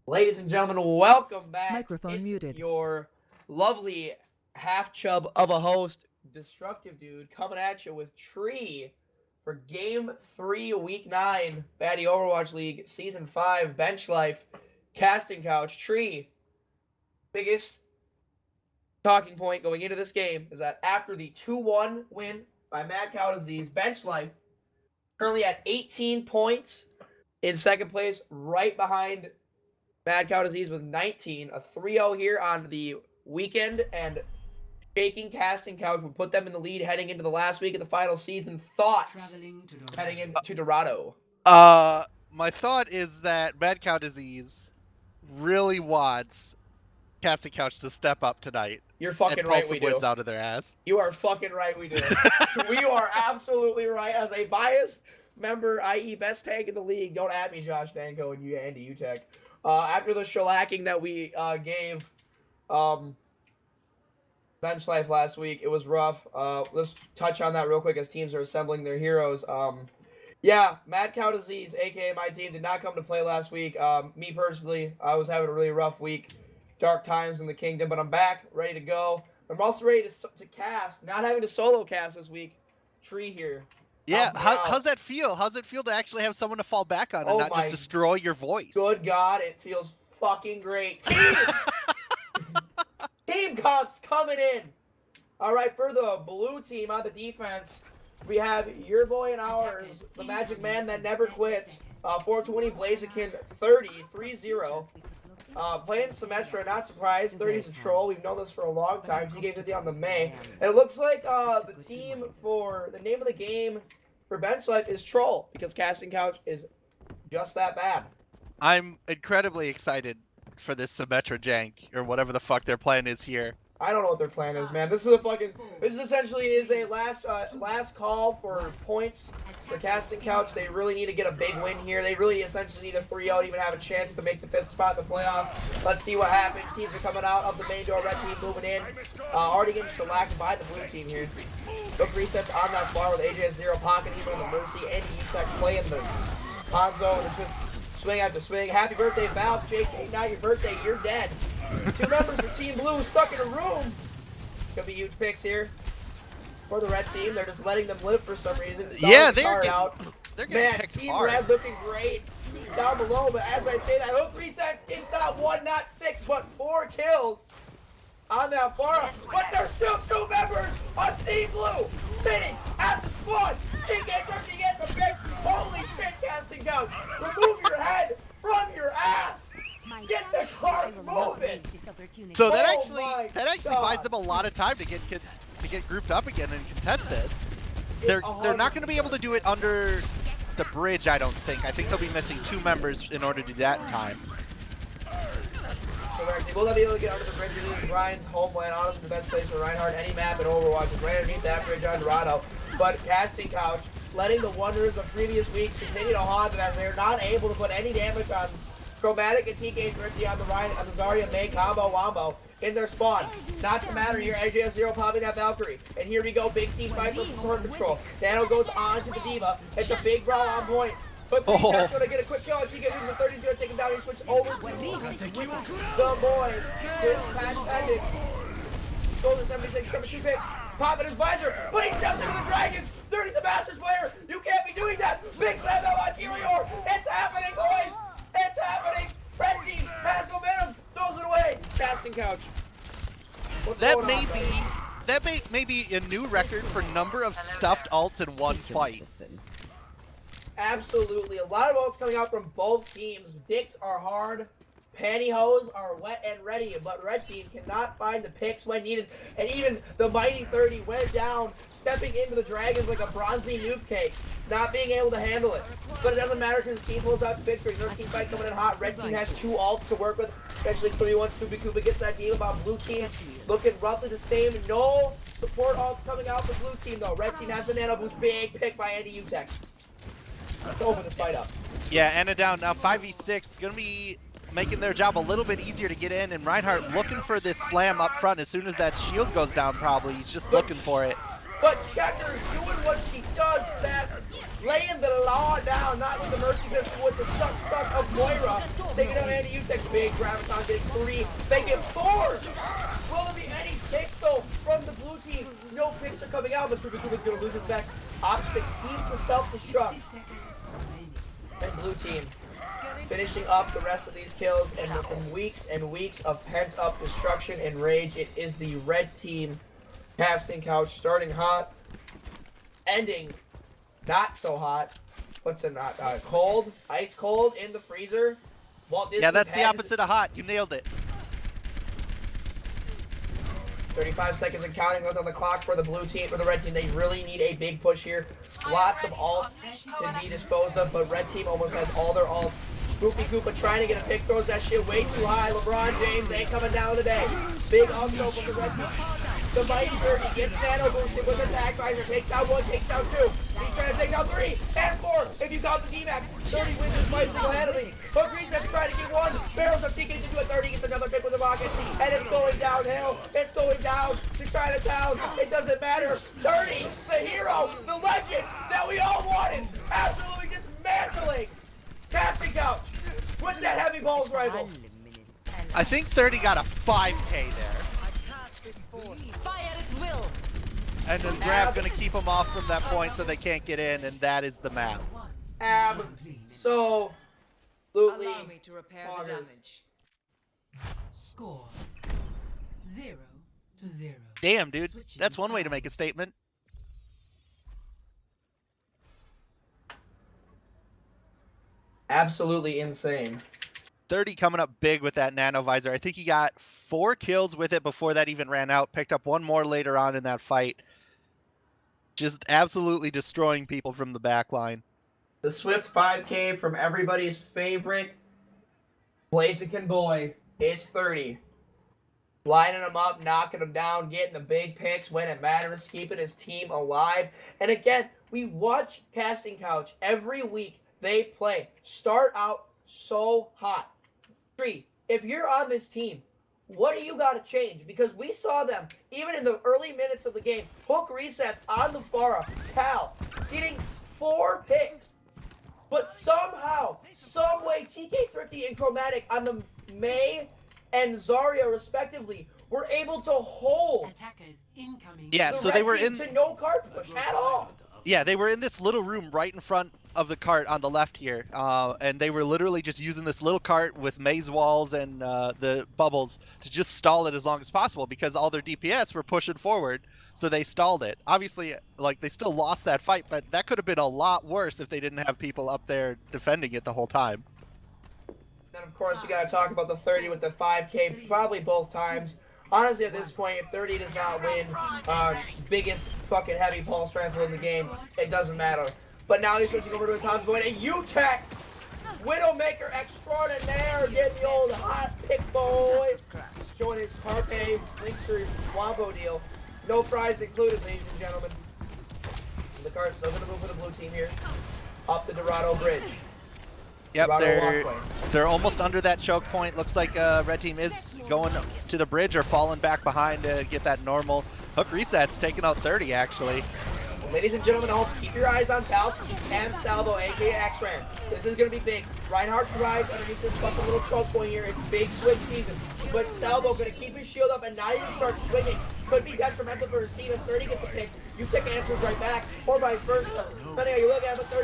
Ladies and gentlemen, welcome back. Microphone it's muted. Your lovely half chub of a host, Destructive Dude, coming at you with Tree for Game 3, Week 9, Baddie Overwatch League, Season 5, Bench Life, Casting Couch. Tree, biggest talking point going into this game is that after the 2-1 win by Mad Cow Disease, Bench Life currently at 18 points in second place, right behind Mad Cow Disease with 19. A 3-0 here on the weekend, and shaking Casting Couch will put them in the lead heading into the last week of the final season. Thoughts heading into Dorado? My thought is that Mad Cow Disease really wants Casting Couch to step up tonight. You're fucking and right, pull we some wins do. out of their ass. You are fucking right, we do. We are absolutely right. As a biased member, i.e. best tank in the league, don't at me, Josh Danko and Andy Utek. After the shellacking that we gave Bench Life last week, it was rough. Let's touch on that real quick as teams are assembling their heroes. Yeah, Mad Cow Disease, aka my team, did not come to play last week. Me personally, I was having a really rough week. Dark times in the kingdom, but I'm back, ready to go. I'm also ready to cast, not having to solo cast this week. Tree here. Yeah, how's that feel? How's it feel to actually have someone to fall back on and not just destroy your voice? Good God, it feels fucking great. Teams! Team comps coming in. All right, for the blue team on the defense, we have your boy and ours, the Magic Man that never quits. 420 Blaziken 3-0. Playing Symmetra, not surprised. 30's a troll. We've known this for a long time. He gave it on the May. And it looks like the team for the name of the game for Bench Life is Troll, because Casting Couch is just that bad. I'm incredibly excited for this Symmetra jank, or whatever the fuck their plan is here. I don't know what their plan is, man. This is essentially a last call for points for Casting Couch. They really need to get a big win here. They really essentially need a 3-0 to even have a chance to make the 5th spot in the playoffs. Let's see what happens. Teams are coming out of the main door. Red team moving in. Already getting shellacked by the blue team here. Quick resets on that bar with AJ0 pocket, even on the Mercy, and Utek playing the Hanzo, and it's just swing after swing. Happy birthday, Valve. JK, not your birthday. You're dead. 2 members for Team Blue stuck in a room. Could be huge picks here for the red team. They're just letting them live for some reason. Yeah, they're getting picked Team hard. Red looking great down below, but as I say that, hook resets. It's not 1, not 6, but 4 kills on that far. But there's still 2 members on Team Blue sitting at the spawn. TK Thirsty gets the pick. Holy shit, Casting Couch. Remove your head from your ass. Get the car moving! So that actually buys them a lot of time to get grouped up again and contest this. They're not going to be able to do it under the bridge, I don't think. I think they'll be missing 2 members in order to do that in time. So will they be able to get under the bridge? Ryan's homeland, honestly the best place for Reinhardt, any map in Overwatch is right underneath that bridge on Dorado. But Casting Couch, letting the wonders of previous weeks continue to haunt them as they're not able to put any damage on Chromatic and TK Thrifty on the Ryan, on the Zarya May combo wombo in their spawn. Not to matter here, AJ0 popping that Valkyrie. And here we go, big team fight for turn control. Nano goes on to the Diva. It's a big brawl on point. But TK's gonna get a quick kill, and TK using the 30's gonna take him down and switch over to the boy. His patch ended. Golden 76, number 2 pick. Popping his visor, but he steps into the Dragons. 30's the Masters player. You can't be doing that. Big slam out on Helior. It's happening, boys. It's happening! Red team has momentum, throws it away. Casting Couch. That may be a new record for number of stuffed ults in one fight. Absolutely, a lot of ults coming out from both teams. Dicks are hard, pantyhose are wet and ready, but red team cannot find the picks when needed. And even the mighty 30 went down, stepping into the Dragons like a bronzy noob cake. Not being able to handle it. But it doesn't matter because the team pulls out the victory. Their team fight coming in hot. Red team has 2 ults to work with. Eventually 31 Scooby Koopa gets that deal about blue team. Looking roughly the same. No support ults coming out for blue team though. Red team has the nano boost. Big pick by Andy Utek. Let's open this fight up. Yeah, Anna down now 5v6. Gonna be making their job a little bit easier to get in, and Reinhardt looking for this slam up front as soon as that shield goes down probably. He's just looking for it. But Checker's doing what she does best. laying the law down, not with the mercy pistol, with the suck of Moira. Taking out Andy Utek, big graviton, getting 3, they get 4. Will there be any picks though from the blue team? No picks are coming out, but Kuba's gonna lose his back. Option keeps the self-destruct. And blue team finishing up the rest of these kills, and from weeks and weeks of pent-up destruction and rage, it is the red team casting couch starting hot, ending not so hot. What's it not? Cold, ice cold in the freezer. Yeah, that's the opposite of hot. You nailed it. 35 seconds and counting left on the clock for the blue team, for the red team. They really need a big push here. Lots of ults can be disposed of, but red team almost has all their ults. Goopy Koopa trying to get a pick, throws that shit way too high. LeBron James ain't coming down today. Big up throw from the red team. The mighty Birdie gets nano boosted with attack visor. Takes down 1, takes down 2. He's trying to take down 3 and 4. If you count the D-Max, 30 wins this fight single-handedly. But Reset's trying to get 1. Barrels of TK to do a 30, gets another pick with the rocket. And it's going downhill. It's going down to Chinatown. It doesn't matter. 30, the hero, the legend that we all wanted. Absolutely dismantling casting couch with that heavy balls rifle. I think 30 got a 5K there. Fire at will. And then Grab gonna keep them off from that point so they can't get in, and that is the map. Absolutely. Allow me to repair the damage. Score 0-0. Damn, dude. That's one way to make a statement. Absolutely insane. 30 coming up big with that nano visor. I think he got 4 kills with it before that even ran out. Picked up 1 more later on in that fight. Just absolutely destroying people from the back line. The Swift 5K from everybody's favorite Blaziken boy. It's 30. Lining him up, knocking him down, getting the big picks when it matters, keeping his team alive. And again, we watch Casting Couch every week. They play. Start out so hot. If you're on this team, what do you got to change? Because we saw them, even in the early minutes of the game, hook resets on the Pharah, Cal, getting 4 picks. But somehow, some way, TK Thrifty and Chromatic on the May and Zarya, respectively, were able to hold Attackers incoming. Yeah, so they were in to no card push at all. Yeah, they were in this little room right in front of the cart on the left here, and they were literally just using this little cart with maze walls and the bubbles to just stall it as long as possible because all their DPS were pushing forward, so they stalled it. Obviously, like, they still lost that fight, but that could have been a lot worse if they didn't have people up there defending it the whole time. Then, of course, you got to talk about the 30 with the 5K, probably both times. Honestly, at this point, if 30 does not win biggest fucking heavy pulse rifle in the game, it doesn't matter. But now he's switching over to his Hans Void, and UTech, Widowmaker extraordinaire, getting the old hot pick boy, showing his Carpe Linkster Wombo deal. No fries included, ladies and gentlemen. And the cart's still going to move for the blue team here, up the Dorado Bridge. Yep, they're almost under that choke point. Looks like red team is going to the bridge or falling back behind to get that normal. Hook resets, taking out 30 actually. Ladies and gentlemen, all keep your eyes on Palps and Salvo, aka X-Ran. This is going to be big. Reinhardt drives underneath this fucking little choke point here. It's big swing season. But Salvo going to keep his shield up and not even start swinging. Could be detrimental for his team if 30 gets the pick. You pick answers right back, or vice versa. Depending how you look at it, but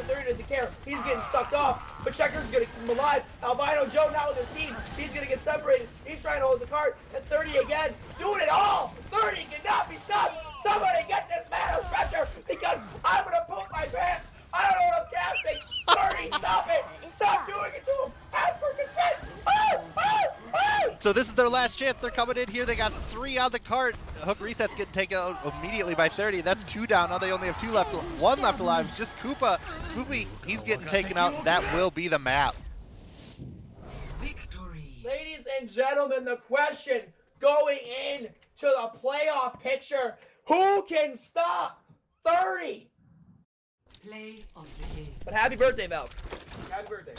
30 doesn't care. He's getting sucked off. But Checker's going to keep him alive. Albino Joe now with his team. He's going to get separated. He's trying to hold the cart. And 30 again. Doing it all. 30 cannot be stopped. Somebody get this man a stretcher because I'm going to poop my pants. I don't know what I'm casting. 30, stop it. Stop doing it to him. Ask for consent. Oh, oh, oh. So this is their last chance. They're coming in here. They got 3 on the cart. Hook resets getting taken out immediately by 30. That's 2 down. Now they only have 2 left. 1 left alive. It's just Koopa. Spoopy, he's getting taken out. That will be the map. Victory. Ladies and gentlemen, the question going in to the playoff picture, who can stop 30? Play of the game. But happy birthday, Val. Happy birthday.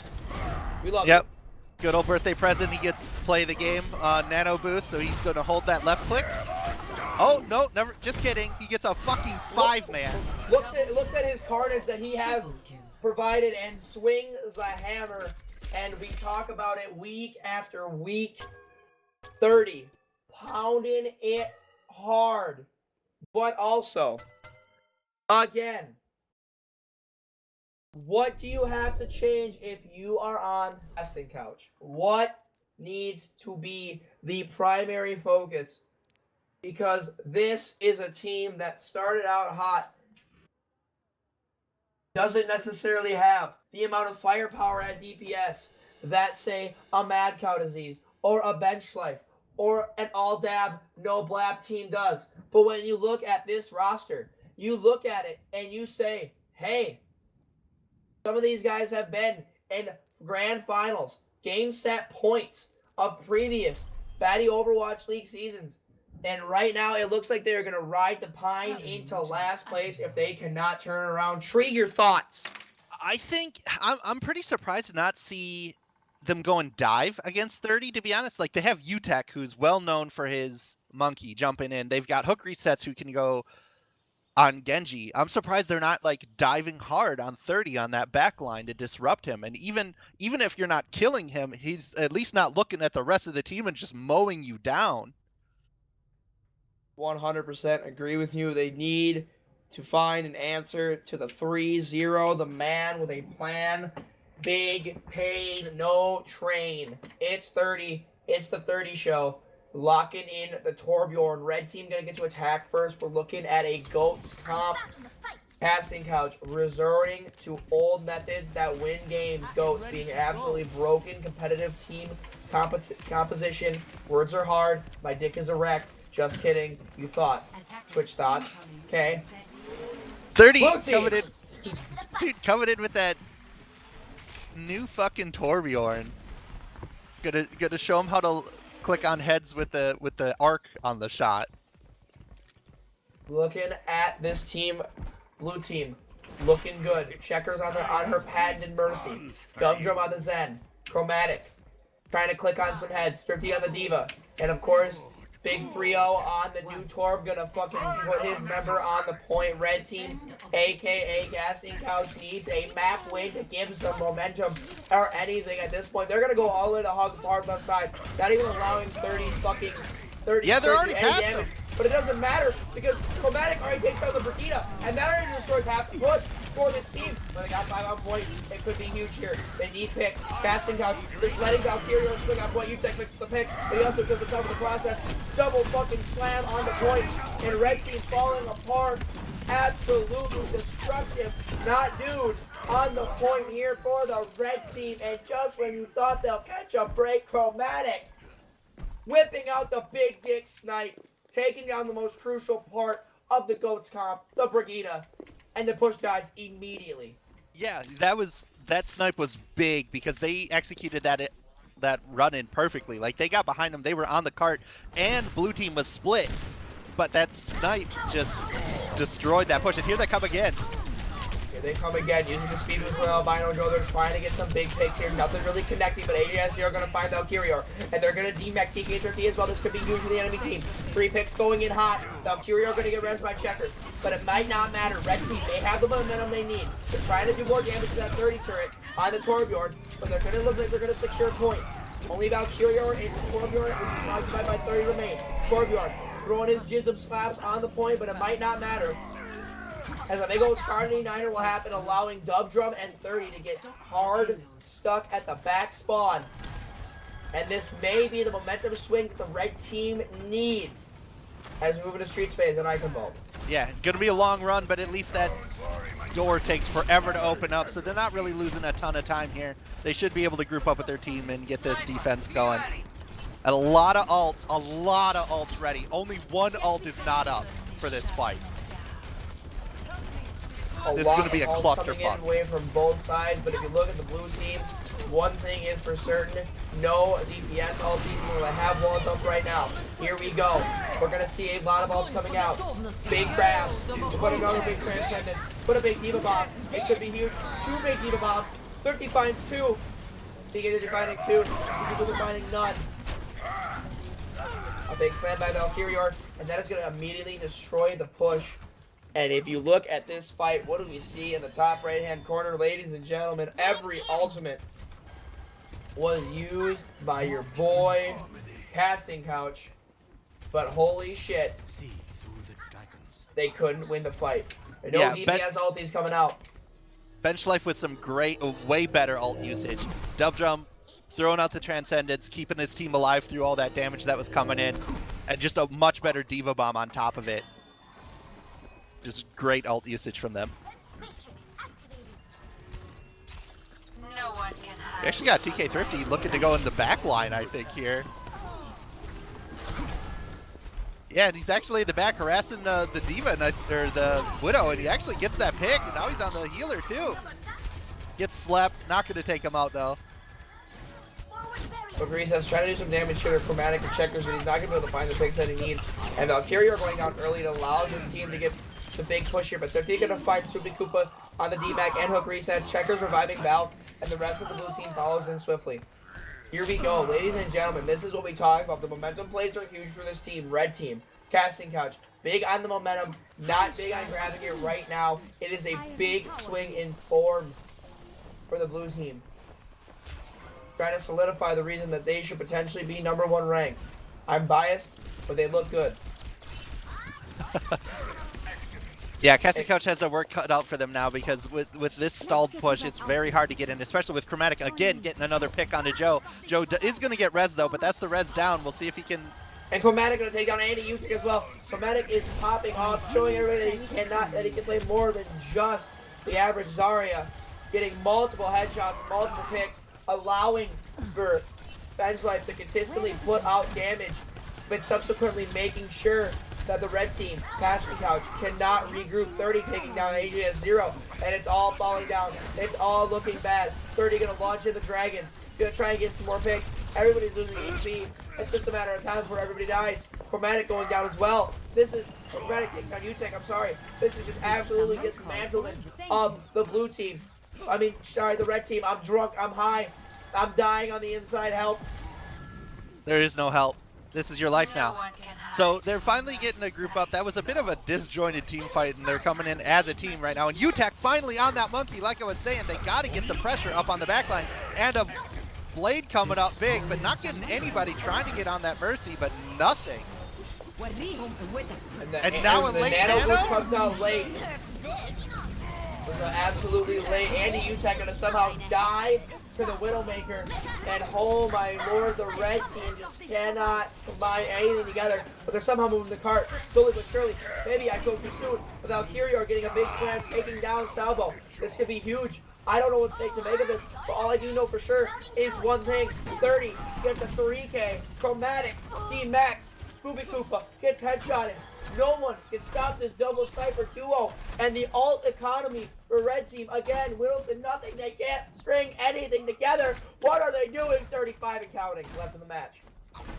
We love Yep. Good old birthday present. He gets play the game nano boost, so he's going to hold that left click. Oh, no, never. Just kidding. He gets a fucking 5-man. Looks at his carnage that he has provided and swings the hammer. And we talk about it week after week. 30. Pounding it hard. But also, again, what do you have to change if you are on testing couch? What needs to be the primary focus? Because this is a team that started out hot, doesn't necessarily have the amount of firepower at DPS that, say, a Mad Cow Disease or a Bench Life or an all dab, no blab team does. But when you look at this roster, you look at it and you say, hey, some of these guys have been in grand finals, game set points of previous Batty Overwatch League seasons. And right now, it looks like they're going to ride the pine into last place if they cannot turn around. Tree, your thoughts? I think I'm pretty surprised to not see them go and dive against 30, to be honest. Like, they have Utek, who's well known for his monkey jumping in. They've got hook resets who can go on Genji. I'm surprised they're not like diving hard on 30 on that back line to disrupt him. And even if you're not killing him, he's at least not looking at the rest of the team and just mowing you down. 100% agree with you. They need to find an answer to the 3-0, the man with a plan. Big pain, no train. It's 30. It's the 30 show. Locking in the Torbjorn. Red team going to get to attack first. We're looking at a GOATS comp. Casting couch resorting to old methods that win games. GOATS being absolutely broken competitive team composition. Words are hard. My dick is erect. Just kidding. You thought. Twitch thoughts. Okay. 30 coming in. Dude, coming in with that new fucking Torbjorn. Gonna show him how to click on heads with the arc on the shot. Looking at this team, blue team, looking good. Checkers on her patented Mercy. Gumdrum on the Zen. Chromatic. Trying to click on some heads. 50 on the Diva. And of course, big 3-0 on the new Torb. Gonna fucking put his member on the point. Red team, aka Casting Couch, needs a map win to give some momentum or anything at this point. They're gonna go all in to hug hard left side. Not even allowing 30 Yeah, they're already past damage. But it doesn't matter because Chromatic already takes out the Brigida, and that already destroys half the push for this team. But they got 5 on point. It could be huge here. They need picks. Casting Couch just letting Valkyria swing on point. Utek picks the pick, but he also took the top of the process. Double fucking slam on the point, and Red team falling apart. Absolutely destructive. Not dude on the point here for the Red team, and just when you thought they'll catch a break, Chromatic whipping out the big dick snipe, taking down the most crucial part of the GOATS comp, the Brigida, and the push guys immediately. Yeah, that snipe was big because they executed that run in perfectly. Like, they got behind them, they were on the cart, and blue team was split. But that snipe just destroyed that push. And here they come again. Here they come again, using the speed with Albino Joe. They're trying to get some big picks here. Nothing really connecting, but AJSC are going to find Valkyria. And they're going to demech TK30 as well. This could be huge for the enemy team. 3 picks going in hot. Valkyria are going to get res by Checkers. But it might not matter. Red team, they have the momentum they need. They're trying to do more damage to that 30 turret on the Torbjorn. But they're going to look like they're going to secure a point. Only Valkyria and Torbjorn is occupied by 30 remain. Torbjorn throwing his jism slaps on the point, but it might not matter. As a big old Charlie Niner will happen, allowing Dubdrum and 30 to get hard stuck at the back spawn. And this may be the momentum swing that the red team needs as we move into Streets phase and Icon Vault. Yeah, it's going to be a long run, but at least that door takes forever to open up, so they're not really losing a ton of time here. They should be able to group up with their team and get this defense going. And a lot of ults ready. Only one ult is not up for this fight. This is going to be a clusterfuck. Away from both sides, but if you look at the blue team, one thing is for certain: no DPS ult team will have walls up right now. Here we go. We're going to see a lot of ults coming out. Big grab. Put another big transcendent. Put a big diva bomb. It could be huge. 2 big diva bombs. 30 finds 2. Begin defining 2. People defining none. A big slam by Valkyrior, and that is going to immediately destroy the push. And if you look at this fight, what do we see in the top right-hand corner, ladies and gentlemen? Every ultimate was used by your boy, Casting Couch. But holy shit, they couldn't win the fight. No DPS ultis coming out. Bench Life with some great, way better ult usage. Dub Drum throwing out the Transcendence, keeping his team alive through all that damage that was coming in. And just a much better Diva Bomb on top of it. Just great ult usage from them. We actually got TK Thrifty looking to go in the back line, I think, here. Yeah, and he's actually in the back harassing the Diva, or the Widow, and he actually gets that pick, and now he's on the healer, too. Gets slept, not going to take him out, though. Grease has tried to do some damage to Chromatic and Checkers, but he's not going to be able to find the picks that he needs. And Valkyrie are going down early to allow his team to get the big push here, but they're going to fight Spoopy Koopa on the D-Mac and Hook Reset. Checkers reviving Val, and the rest of the blue team follows in swiftly. Here we go, ladies and gentlemen. This is what we talk about. The momentum plays are huge for this team. Red team, Casting Couch, big on the momentum, not big on grabbing it right now. It is a big swing in form for the blue team. Trying to solidify the reason that they should potentially be #1 ranked. I'm biased, but they look good. Yeah, Casting Couch has their work cut out for them now because with this stalled push, it's very hard to get in, especially with Chromatic again getting another pick onto Joe. Joe is going to get res though, but that's the res down. We'll see if he can. And Chromatic going to take down Andy Usyk as well. Chromatic is popping off, showing everybody that he can play more than just the average Zarya, getting multiple headshots, multiple picks, allowing for Bench Life to consistently put out damage, but subsequently making sure that the red team, Casting Couch, cannot regroup. 30 taking down AJ 0, and it's all falling down. It's all looking bad. 30 gonna launch in the Dragons, gonna try and get some more picks. Everybody's losing HP. It's just a matter of time before everybody dies. Chromatic going down as well. This is Chromatic taking down UTech, I'm sorry. This is just absolutely dismantling of the blue team. I mean, sorry, the red team. I'm drunk, I'm high, I'm dying on the inside. Help. There is no help. This is your life now. So they're finally getting a group up. That was a bit of a disjointed team fight, and they're coming in as a team right now. And UTech finally on that monkey. Like I was saying, they got to get some pressure up on the backline. And a Blade coming up big, but not getting anybody trying to get on that Mercy, but nothing. And now a late Nano comes out late. Absolutely late. Andy Utek gonna somehow die to the Widowmaker, and oh my lord, the red team just cannot combine anything together, but they're somehow moving the cart slowly but surely. Maybe I go too soon. Without Kyrior getting a big slam, taking down Salvo. This could be huge. I don't know what to make of this, but all I do know for sure is one thing. 30 gets a 3K. Chromatic, D-Max, Spoopy Koopa gets headshotted. No one can stop this double sniper duo. And the alt economy for red team, again, whittles to nothing. They can't string anything together. What are they doing? 35 and counting left in the match.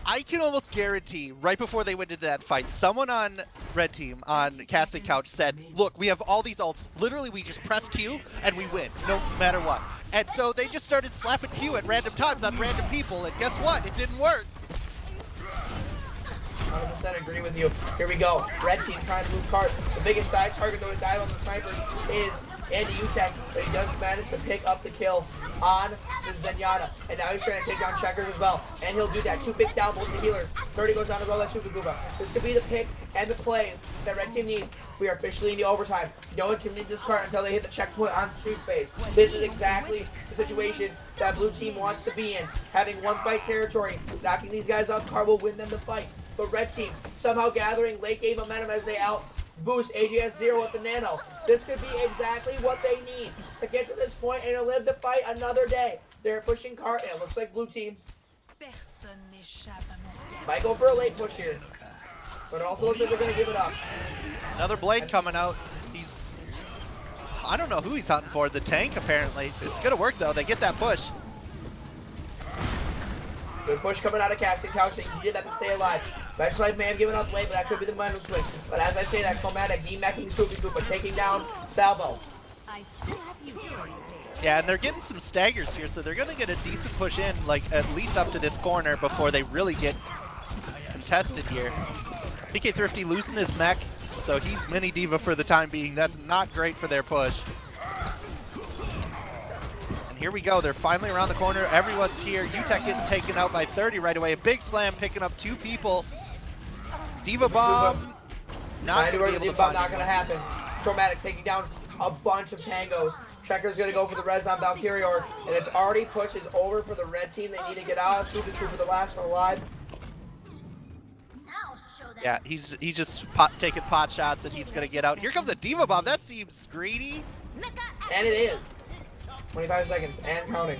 I can almost guarantee right before they went into that fight, someone on red team on Casting Couch said, look, we have all these ults. Literally, we just press Q and we win, no matter what. And so they just started slapping Q at random times on random people. And guess what? It didn't work. 100% agree with you. Here we go. Red team trying to move cart. The biggest dive target though to dive on the sniper is Andy Utek, but he does manage to pick up the kill on the Zenyatta. And now he's trying to take down Checkers as well. And he'll do that. 2 picks down, both the healers. 30 goes down as well as Super Gooba. This could be the pick and the play that red team needs. We are officially in the overtime. No one can leave this cart until they hit the checkpoint on street space. This is exactly the situation that blue team wants to be in. Having one fight territory, knocking these guys off cart will win them the fight. But red team somehow gathering late game momentum as they out boost AGS 0 with the Nano. This could be exactly what they need to get to this point and to live the fight another day. They're pushing cart, and it looks like blue team might go for a late push here. But it also looks like they're going to give it up. Another Blade coming out. He's... I don't know who he's hunting for. The tank, apparently. It's going to work, though. They get that push. Good push coming out of Casting Couch. He did have to stay alive. Bench Life may have given up late, but that could be the momentum swing. But as I say that, Chromatic demacking Spoopy Koopa, taking down Salvo. Yeah, and they're getting some staggers here, so they're going to get a decent push in, like at least up to this corner before they really get contested here. PK Thrifty losing his mech, so he's mini diva for the time being. That's not great for their push. And here we go. They're finally around the corner. Everyone's here. UTech getting taken out by 30 right away. A big slam picking up 2 people. Diva bomb. Not going to be able to find not going to happen. Chromatic taking down a bunch of tangos. Checker's going to go for the res on Valkyrior, and it's already pushed over for the red team. They need to get out. Super for the last one alive. Yeah, he's just taking pot shots, and he's going to get out. Here comes a Diva bomb. That seems greedy. And it is. 25 seconds and counting.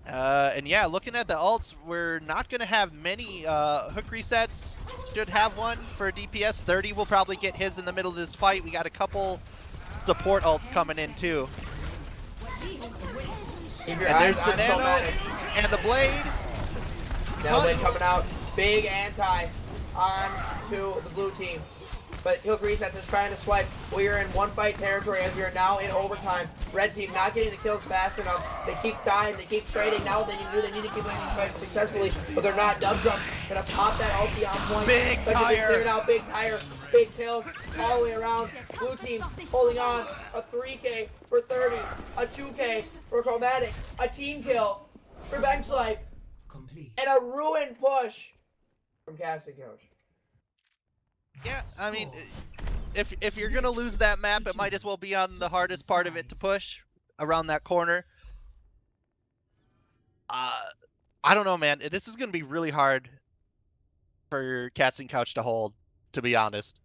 And yeah, looking at the ults, we're not going to have many hook resets. Should have one for DPS. 30 will probably get his in the middle of this fight. We got a couple support ults coming in too. And there's the nano and the blade. Nano blade coming out. Big anti on to the blue team. But Hook Resets is trying to swipe. We are in one fight territory as we are now in overtime. Red team not getting the kills fast enough. They keep dying, they keep trading. Now they need to keep winning these fights successfully, but they're not. Dub Jump gonna pop that ulti on point. Big tire. Out big tire, big kills all the way around. Blue team holding on. A 3K for 30, a 2K for Chromatic, a team kill for Bench Life, Complete. and a ruined push from Casting Coach. Yeah, I mean, if you're gonna lose that map, it might as well be on the hardest part of it to push around that corner. I don't know, man. This is gonna be really hard for Cats and Couch to hold, to be honest.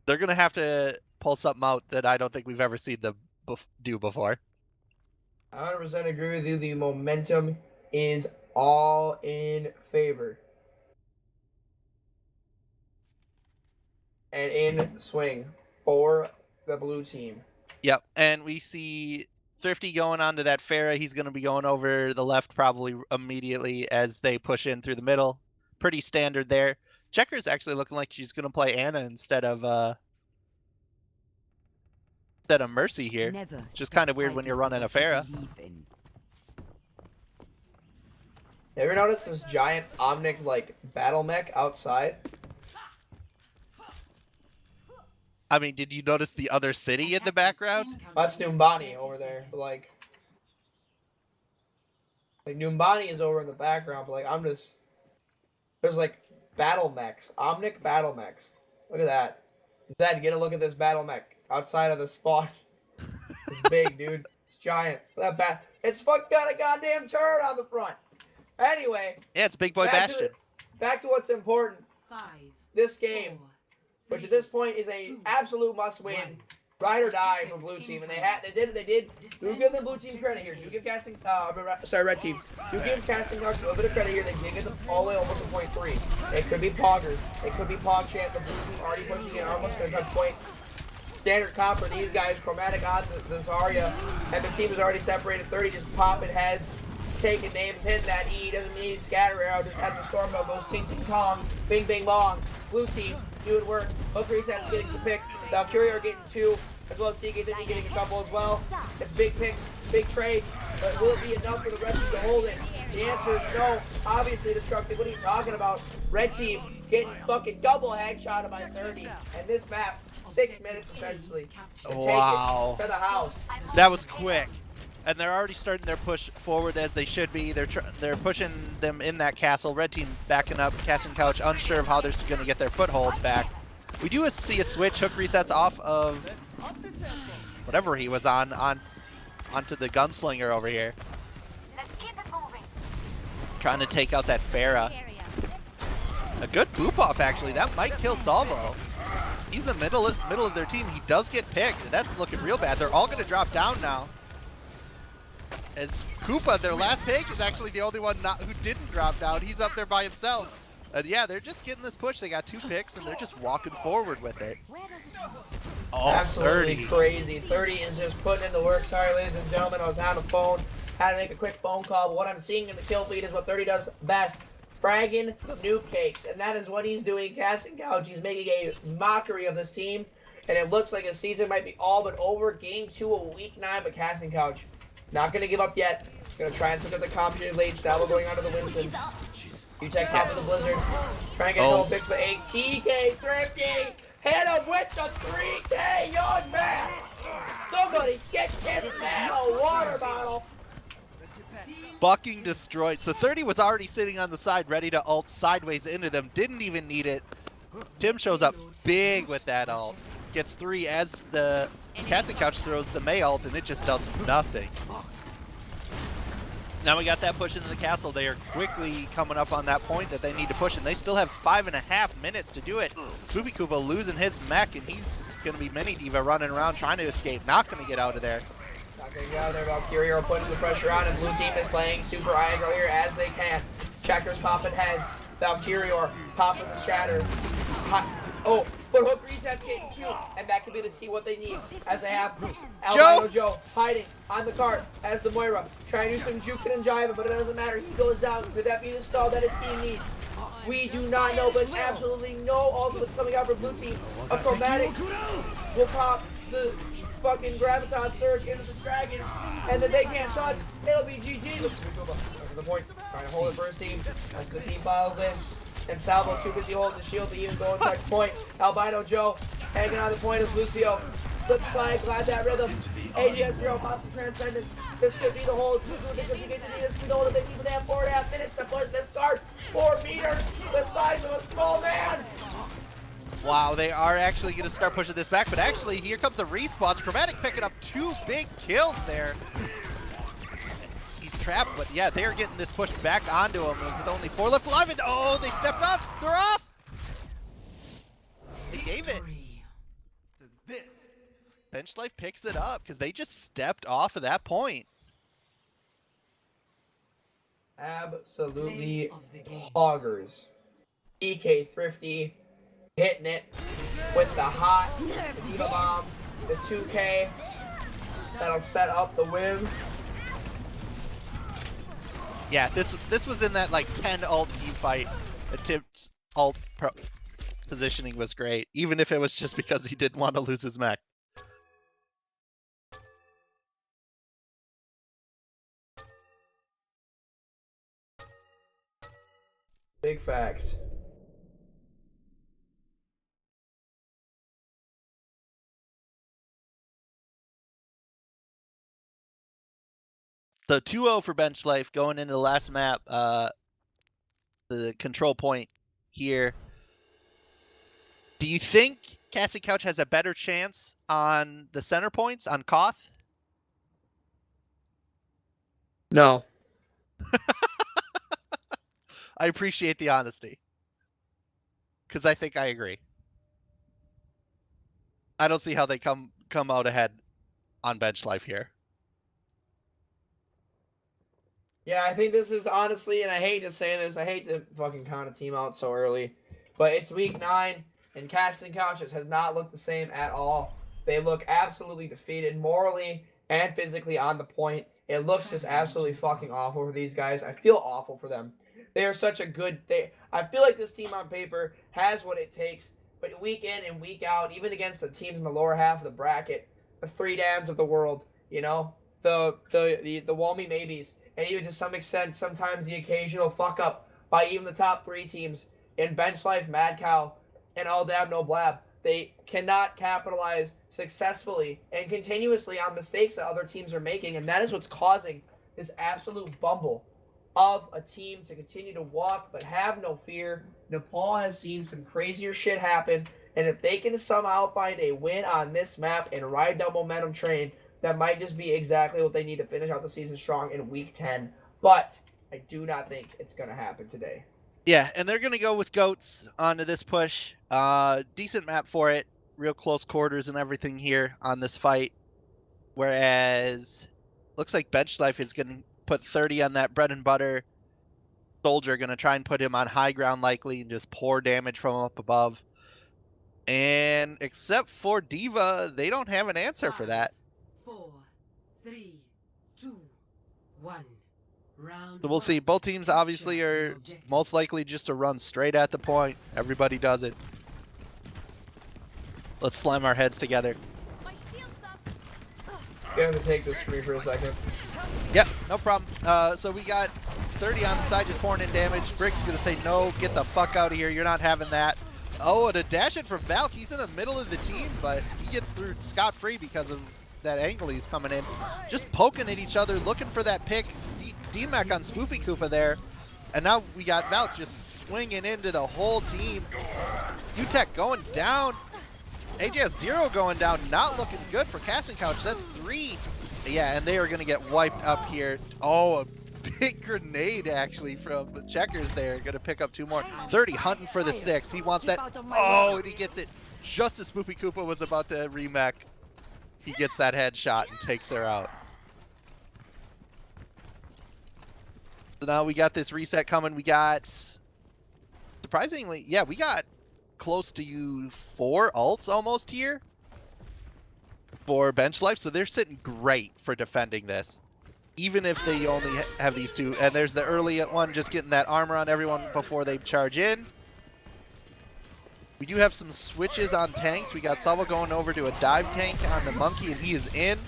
They're gonna have to pull something out that I don't think we've ever seen them do before. I 100% agree with you. The momentum is all in favor. And in swing for the blue team. Yep, and we see Thrifty going onto that Pharah. He's going to be going over the left probably immediately as they push in through the middle. Pretty standard there. Checker's actually looking like she's going to play Anna instead of Mercy here. Which is kind of weird when you're running a Pharah. Ever notice this giant Omnic like battle mech outside? I mean, did you notice the other city in the background? That's Numbani over there. Like Numbani is over in the background, but like there's like battle mechs, Omnic battle mechs. Look at that. Zed, get a look at this battle mech outside of the spawn. It's big, dude. It's giant. It's fucking got a goddamn turret on the front. Anyway. Yeah, it's Big Boy Bastion. Back to what's important. 5, This game, 4, which at this point is a absolute must-win, ride or die for blue team, and they did. Do give the blue team credit here. Do give casting, red team. Do give casting a little bit of credit here. They did get them all the way almost to point 3. It could be Poggers. It could be Pogchamp. The blue team already pushing in, almost going to touch point. Standard comp for these guys. Chromatic on the Zarya, and the team is already separated. 30 just popping heads, taking names, hitting that E. Doesn't need scatter arrow. Just has a storm bell, goes ting ting tong, bing bing bong. Blue team doing work. Hook Resets getting some picks. Valkyrie are getting 2, as well as CK getting a couple as well. It's big picks, big trades, but will it be enough for the red team to hold it? The answer is no. Obviously destructive. What are you talking about? Red team getting fucking double headshotted by 30, and this map 6 minutes essentially to Wow. take it to the house. That was quick. And they're already starting their push forward as they should be. They're pushing them in that castle. Red team backing up. Casting Couch unsure of how they're going to get their foothold back. We do see a switch. Hook resets off of whatever he was onto the gunslinger over here. Trying to take out that Pharah. A good boop off actually. That might kill Salvo. He's in the middle of their team. He does get picked. That's looking real bad. They're all going to drop down now. As Koopa, their last take, is actually the only one who didn't drop down. He's up there by himself. Yeah, they're just getting this push. They got 2 picks, and they're just walking forward with it. Oh, Absolutely 30. crazy. 30 is just putting in the work. Sorry, ladies and gentlemen, I was on the phone. Had to make a quick phone call, but what I'm seeing in the kill feed is what 30 does best. Fragging nuke cakes, and that is what he's doing. Casting Couch, he's making a mockery of this team, and it looks like his season might be all but over. Game 2 of week 9, but Casting Couch Not gonna give up yet. Gonna try and switch up the comp late. Salvo going onto the Winston. UTech top of the Blizzard. Trying to get a couple picks, but a TK Thrifty. Hit him with the 3K, young man. Somebody get this man a water bottle. Bucking destroyed. So 30 was already sitting on the side, ready to ult sideways into them. Didn't even need it. Tim shows up big with that ult. Gets 3 as the Casting Couch throws the May ult, and it just does nothing. Now we got that push into the castle. They are quickly coming up on that point that they need to push, and they still have 5.5 minutes to do it. Spoopy Koopa losing his mech, and he's going to be Mini Diva running around trying to escape. Not going to get out of there. Not going to get out of there. Valkyrie are putting the pressure on, and blue team is playing super aggro here as they can. Checkers popping heads. Valkyrie are popping the shatter. Oh, but Hook Reset's getting 2, and that could be the T what they need, as they have Albino Joe hiding on the cart as the Moira trying to do some juking and jiving, but it doesn't matter. He goes down. Could that be the stall that his team needs? We do not know, but absolutely no ultimates coming out for blue team. A Chromatic will pop the fucking Graviton Surge into the Dragons, and then they can't touch. It'll be GG. Looks to the point. Trying to hold it for his team as the team files in. And Salvo too busy holding the shield to even go and touch point. Albino Joe hanging on the point as Lucio. Slip slide, glide that rhythm. AGS0 pops the Transcendence. This could be the hold. This could be the hold. They need 4.5 minutes to push this guard. 4 meters, the size of a small man. Wow, they are actually going to start pushing this back, but actually here comes the respawns. Chromatic picking up 2 big kills there. He's trapped, but yeah, they're getting this pushed back onto him with only 4 left alive. And oh, they stepped up. They're off. They gave it. Bench Life picks it up because they just stepped off of that point. Absolutely hoggers. EK Thrifty hitting it with the hot Diva Bomb, the 2K. That'll set up the win. Yeah, this was in that like 10 ult team fight. Tim's ult positioning was great, even if it was just because he didn't want to lose his mech. Big facts. So 2-0 for Bench Life going into the last map. The control point here. Do you think Casting Couch has a better chance on the center points on Koth? No. I appreciate the honesty. Because I think I agree. I don't see how they come out ahead on Bench Life here. Yeah, I think this is honestly, and I hate to say this, I hate to fucking count a team out so early, but it's week 9, and Casting Couches has not looked the same at all. They look absolutely defeated morally and physically on the point. It looks just absolutely fucking awful for these guys. I feel awful for them. They are such a good... I feel like this team on paper has what it takes, but week in and week out, even against the teams in the lower half of the bracket, the 3Dans of the world, you know, the Walmy maybes, and even to some extent, sometimes the occasional fuck up by even the top 3 teams in Bench Life, Mad Cow, and All Dab No Blab. They cannot capitalize successfully and continuously on mistakes that other teams are making, and that is what's causing this absolute bumble of a team to continue to walk but have no fear. Nepal has seen some crazier shit happen, and if they can somehow find a win on this map and ride the momentum train, that might just be exactly what they need to finish out the season strong in week 10. But I do not think it's going to happen today. Yeah, and they're going to go with Goats onto this push. Decent map for it. Real close quarters and everything here on this fight. Whereas, looks like Bench Life is going to put 30 on that bread and butter. Soldier going to try and put him on high ground likely and just pour damage from up above. And except for Diva, they don't have an answer for that. 4, 3, 2, 1. Round So we'll see. Both teams obviously are most likely just to run straight at the point. Everybody does it. Let's slam our heads together. My shield's up. gonna have to take this for me for a second. Yep, no problem. So we got 30 on the side just pouring in damage. Brick's gonna say no, get the fuck out of here, you're not having that. Oh, and a dash in from Valk. He's in the middle of the team, but he gets through scot-free because of that angle he's coming in. Just poking at each other, looking for that pick. D-Mac on Spoofy Koopa there. And now we got Valk just swinging into the whole team. UTech going down. AJ0 going down. Not looking good for Casting Couch. That's 3. Yeah, and they are going to get wiped up here. Oh, a big grenade actually from Checkers there. Going to pick up 2 more. 30 hunting for the 6. He wants that. Oh, and he gets it just as Spoofy Koopa was about to remech. He gets that headshot and takes her out. So now we got this reset coming. We got, surprisingly, yeah, we got close to 4 ults almost here for bench life. So they're sitting great for defending this, even if they only have these 2. And there's the early one just getting that armor on everyone before they charge in. We do have some switches on tanks. We got Salvo going over to a dive tank on the monkey, and he is in.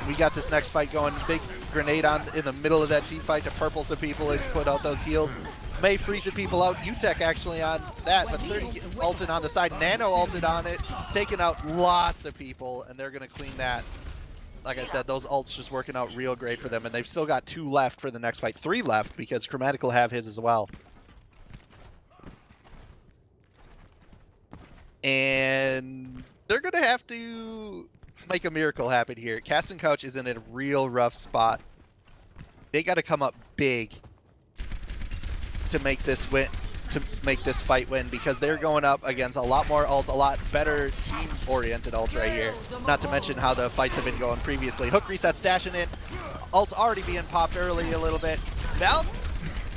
We got this next fight going. Big grenade on in the middle of that team fight to purple some people and put out those heals. May freezing people out. UTech actually on that, but 30 ulted on the side. Nano ulted on it, taking out lots of people, and they're going to clean that. Like I said, those ults just working out real great for them, and they've still got 2 left for the next fight. 3 left because Chromatic will have his as well. And they're going to have to make a miracle happen here. Casting Couch is in a real rough spot. They got to come up big to make this win, to make this fight win, because they're going up against a lot more ults, a lot better team-oriented ults right here. Not to mention how the fights have been going previously. Hook resets dashing in. Ult's already being popped early a little bit. Val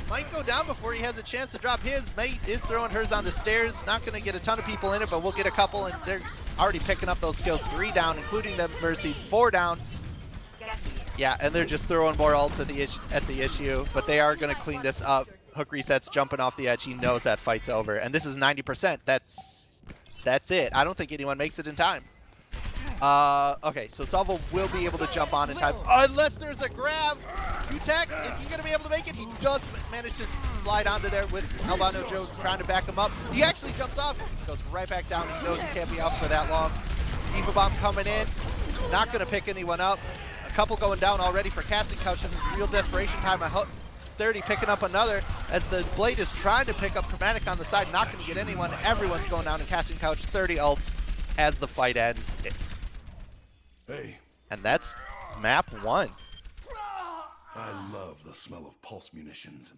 might go down before he has a chance to drop his. Mate is throwing hers on the stairs. Not going to get a ton of people in it, but we'll get a couple, and they're already picking up those kills. 3 down, including the Mercy. 4 down. Yeah, and they're just throwing more ults at the issue, but they are going to clean this up. Hook resets, jumping off the edge. He knows that fight's over, and this is 90%. That's it. I don't think anyone makes it in time. Okay, so Salvo will be able to jump on in time, unless there's a grab. UTech, is he going to be able to make it? He does manage to slide onto there with Albano Joe trying to back him up. He actually jumps off, goes right back down. He knows he can't be out for that long. Eva Bomb coming in, not going to pick anyone up. A couple going down already for Casting Couch. This is real desperation time. 30 picking up another as the Blade is trying to pick up Chromatic on the side, not going to get anyone. Everyone's going down in Casting Couch. 30 ults as the fight ends. Hey. And that's map 1. I love the smell of pulse munitions.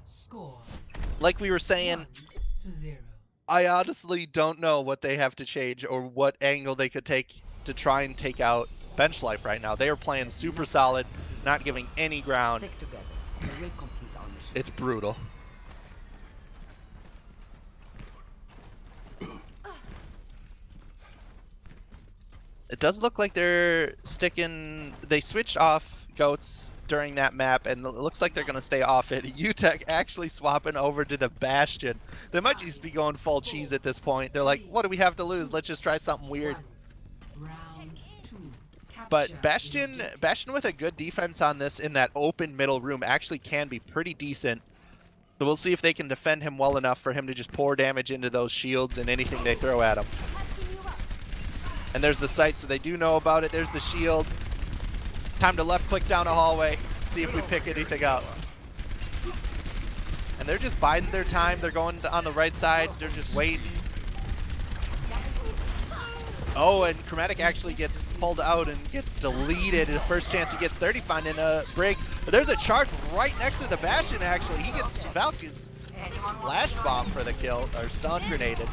Score Like we were saying, 1-0. I honestly don't know what they have to change or what angle they could take to try and take out bench life right now. They are playing super solid, not giving any ground. It's brutal. It does look like they're sticking. They switched off goats during that map, and it looks like they're going to stay off it. UTech actually swapping over to the Bastion. They might just be going full cheese at this point. They're like, what do we have to lose? Let's just try something weird. But Bastion with a good defense on this in that open middle room actually can be pretty decent. So we'll see if they can defend him well enough for him to just pour damage into those shields and anything they throw at him. And there's the site, so they do know about it. There's the shield. Time to left click down a hallway, see if we pick anything up. And they're just biding their time. They're going on the right side. They're just waiting. Oh, and Chromatic actually gets pulled out and gets deleted. The first chance he gets 30, finding a Brig. But there's a charge right next to the Bastion, actually. He gets Falcon's flash bomb for the kill, or stun grenaded.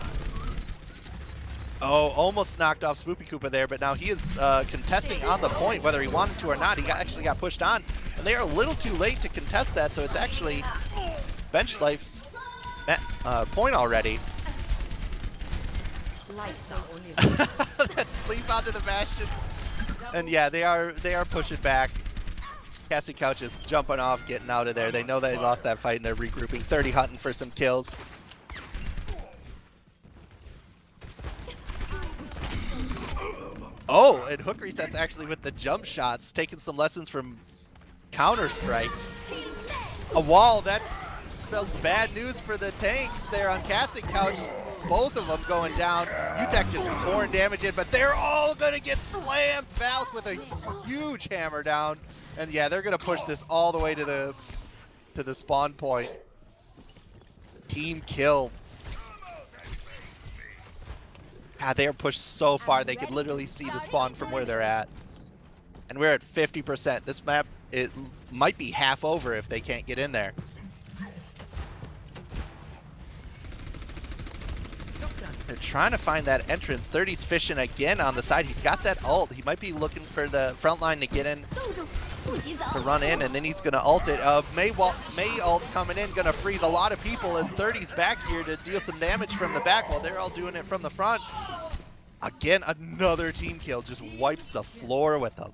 Oh, almost knocked off Spoopy Koopa there, but now he is contesting on the point, whether he wanted to or not. He actually got pushed on, and they are a little too late to contest that, so it's actually bench life's point already. Let's sleep onto the Bastion. And yeah, they are pushing back. Casting Couch is jumping off, getting out of there. They know they lost that fight and they're regrouping. 30 hunting for some kills. Oh, and Hook Reset's actually with the jump shots, taking some lessons from Counter-Strike. A wall, that spells bad news for the tanks there on Casting Couch. Both of them going down. UTech just pouring damage in, but they're all gonna get slammed. Valk with a huge hammer down. And yeah, they're gonna push this all the way to the spawn point. Team kill. God, they are pushed so far they could literally see the spawn from where they're at. And we're at 50%. This map, it might be half over if they can't get in there. They're trying to find that entrance. 30's fishing again on the side. He's got that ult. He might be looking for the front line to get in, to run in, and then he's going to ult it. May ult coming in, going to freeze a lot of people, and 30's back here to deal some damage from the back while they're all doing it from the front. Again, another team kill. Just wipes the floor with them.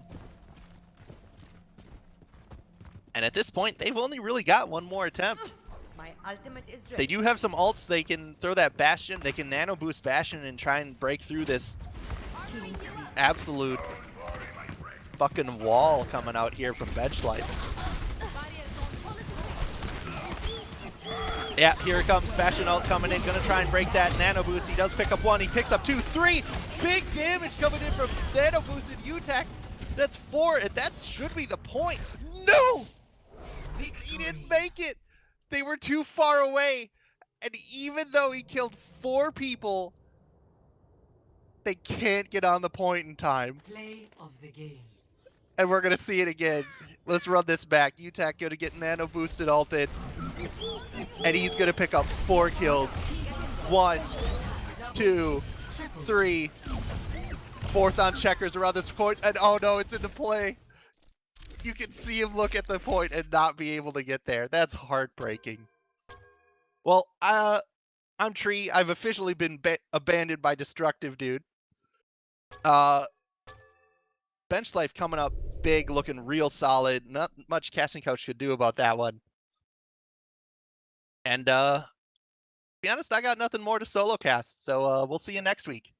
And at this point, they've only really got one more attempt. My ultimate is ready. They do have some ults. They can throw that Bastion. They can nano boost Bastion and try and break through this absolute fucking wall coming out here from Bench Life. Yeah, here it comes. Bastion ult coming in. Gonna try and break that nano boost. He does pick up one. He picks up two, three. Big damage coming in from nano boosted UTech. That's 4, and that should be the point. No! He didn't make it. They were too far away. And even though he killed 4 people, they can't get on the point in time. Play of the game. And we're going to see it again. Let's run this back. UTech going to get nano boosted ulted. And he's going to pick up 4 kills. 1, 2, 3. 4th on checkers around this point. And oh no, it's in the play. You can see him look at the point and not be able to get there. That's heartbreaking. Well, I'm Tree. I've officially been abandoned by Destructive Dude. Bench Life coming up big, looking real solid. Not much Casting Couch could do about that one. And to be honest, I got nothing more to solo cast. So we'll see you next week.